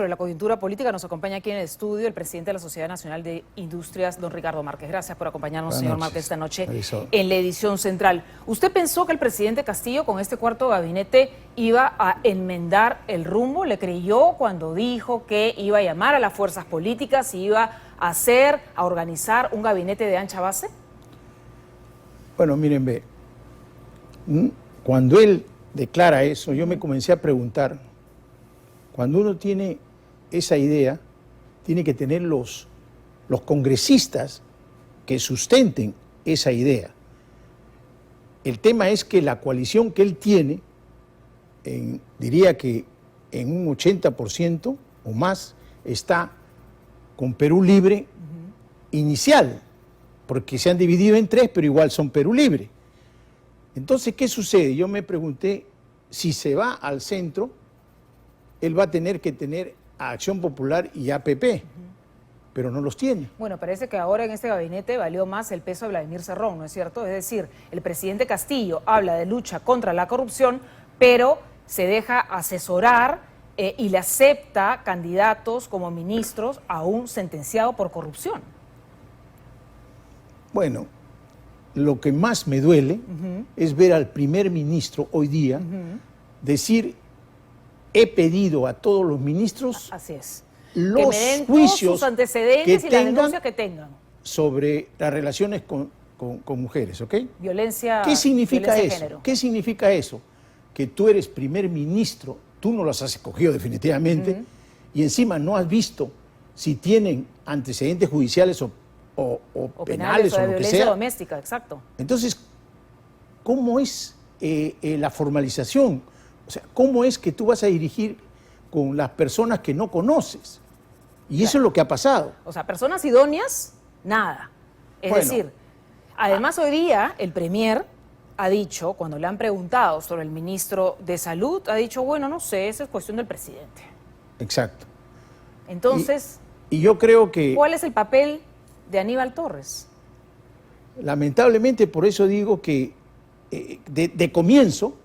sobre la coyuntura política. Nos acompaña aquí en el estudio el presidente de la Sociedad Nacional de Industrias, don Ricardo Márquez. Gracias por acompañarnos, señor Márquez, esta noche en la edición central. ¿Usted pensó que el presidente Castillo con este cuarto gabinete iba a enmendar el rumbo? ¿Le creyó cuando dijo que iba a llamar a las fuerzas políticas y iba a organizar un gabinete de ancha base? Bueno, miren, ve, cuando él declara eso, yo me comencé a preguntar, cuando uno tiene esa idea, tiene que tener los congresistas que sustenten esa idea. El tema es que la coalición que él tiene, diría que en un 80% o más, está con Perú Libre inicial, porque se han dividido en tres, pero igual son Perú Libre. Entonces, ¿qué sucede? Yo me pregunté, si se va al centro, él va a tener que tener a Acción Popular y APP, pero no los tiene. Bueno, parece que ahora en este gabinete valió más el peso de Vladimir Cerrón, ¿no es cierto? Es decir, el presidente Castillo habla de lucha contra la corrupción, pero se deja asesorar y le acepta candidatos como ministros aún sentenciados por corrupción. Bueno, lo que más me duele es ver al primer ministro hoy día decir: he pedido a todos los ministros los que me den juicios todos sus antecedentes que y las denuncias que tengan sobre las relaciones con mujeres, ¿ok? Violencia. ¿Qué significa violencia eso? de género. ¿Qué significa eso? Que tú eres primer ministro, tú no los has escogido definitivamente, y encima no has visto si tienen antecedentes judiciales o penales o de lo que violencia sea. doméstica, exacto. Entonces, ¿cómo es la formalización? O sea, ¿cómo es que tú vas a dirigir con las personas que no conoces? Y claro, eso es lo que ha pasado. O sea, personas idóneas, nada. Es decir, además hoy día el premier ha dicho, cuando le han preguntado sobre el ministro de Salud, ha dicho, bueno, no sé, esa es cuestión del presidente. Exacto. Entonces, y yo creo que... ¿cuál es el papel de Aníbal Torres? Lamentablemente, por eso digo que de comienzo,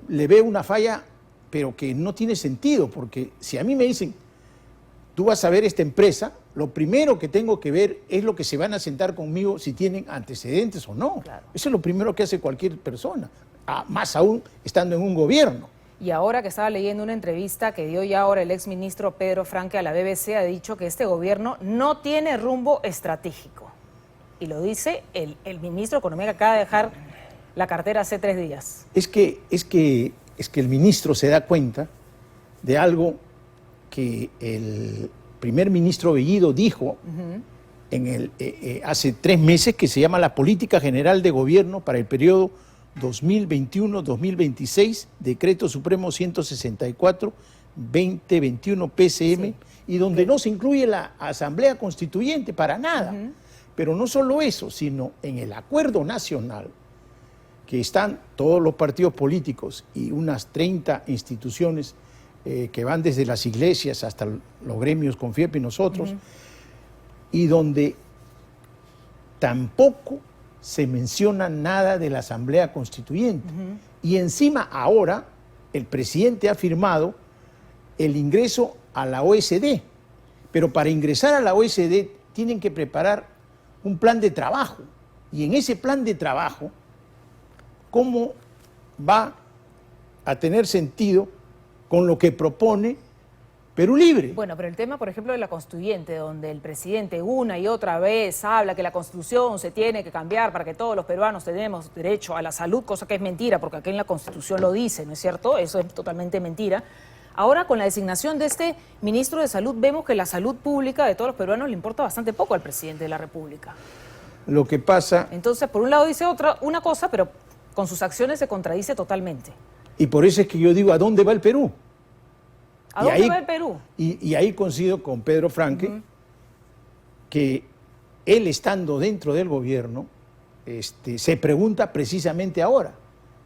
le veo una falla, pero que no tiene sentido, porque si a mí me dicen, tú vas a ver esta empresa, lo primero que tengo que ver es lo que se van a sentar conmigo, si tienen antecedentes o no. Claro. Eso es lo primero que hace cualquier persona, más aún estando en un gobierno. Y ahora que estaba leyendo una entrevista que dio ya ahora el exministro Pedro Franque a la BBC, ha dicho que este gobierno no tiene rumbo estratégico. Y lo dice el ministro de Economía, que acaba de dejar la cartera hace 3 días. Es que el ministro se da cuenta de algo que el primer ministro Bellido dijo hace 3 meses, que se llama la Política General de Gobierno para el periodo 2021-2026, Decreto Supremo 164-2021 PCM, y donde no se incluye la Asamblea Constituyente para nada. Pero no solo eso, sino en el Acuerdo Nacional, que están todos los partidos políticos y unas 30 instituciones que van desde las iglesias hasta los gremios Confiepa y nosotros, y donde tampoco se menciona nada de la Asamblea Constituyente. Y encima ahora el presidente ha firmado el ingreso a la OSD, pero para ingresar a la OSD tienen que preparar un plan de trabajo, y en ese plan de trabajo, ¿cómo va a tener sentido con lo que propone Perú Libre? Bueno, pero el tema, por ejemplo, de la Constituyente, donde el presidente una y otra vez habla que la Constitución se tiene que cambiar para que todos los peruanos tenemos derecho a la salud, cosa que es mentira, porque aquí en la Constitución lo dice, ¿no es cierto? Eso es totalmente mentira. Ahora, con la designación de este ministro de Salud, vemos que la salud pública de todos los peruanos le importa bastante poco al presidente de la República. Lo que pasa... Entonces, por un lado dice una cosa, pero con sus acciones se contradice totalmente. Y por eso es que yo digo, ¿a dónde va el Perú? ¿A dónde va el Perú? Y ahí coincido con Pedro Franque, que él, estando dentro del gobierno, se pregunta precisamente ahora.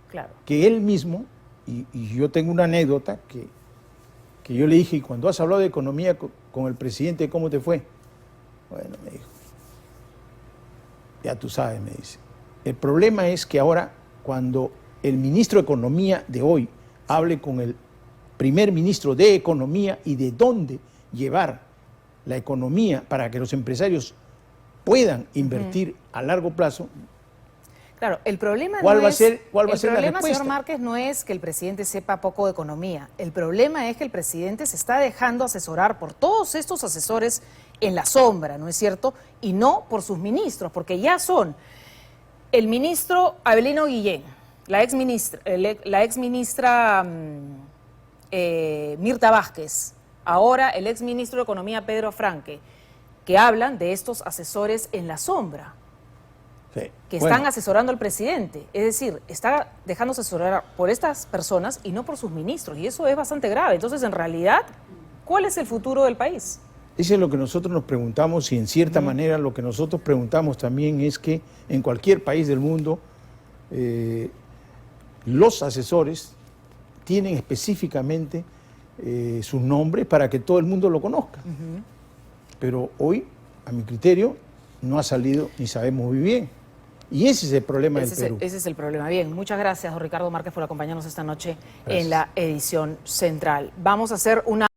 Claro. Que él mismo, y yo tengo una anécdota que yo le dije, cuando has hablado de economía con el presidente, ¿cómo te fue? Bueno, me dijo, ya tú sabes, me dice. El problema es que ahora, cuando el ministro de Economía de hoy hable con el primer ministro de Economía y de dónde llevar la economía para que los empresarios puedan invertir a largo plazo. Claro, el problema ¿Cuál no va a es, ser la problema, respuesta? señor Márquez, no es que el presidente sepa poco de economía. El problema es que el presidente se está dejando asesorar por todos estos asesores en la sombra, ¿no es cierto? Y no por sus ministros, porque ya son el ministro Avelino Guillén, la ex ministra Mirta Vázquez, ahora el ex ministro de Economía Pedro Franque, que hablan de estos asesores en la sombra. Sí. Que están asesorando al presidente, es decir, está dejándose asesorar por estas personas y no por sus ministros, y eso es bastante grave. Entonces, en realidad, ¿cuál es el futuro del país? Eso es lo que nosotros nos preguntamos, y en cierta manera lo que nosotros preguntamos también es que en cualquier país del mundo los asesores tienen específicamente sus nombres para que todo el mundo lo conozca. Pero hoy, a mi criterio, no ha salido ni sabemos muy bien. Y ese es el problema del Perú. Ese es el problema. Bien, muchas gracias, don Ricardo Márquez, por acompañarnos esta noche en la edición central. Vamos a hacer una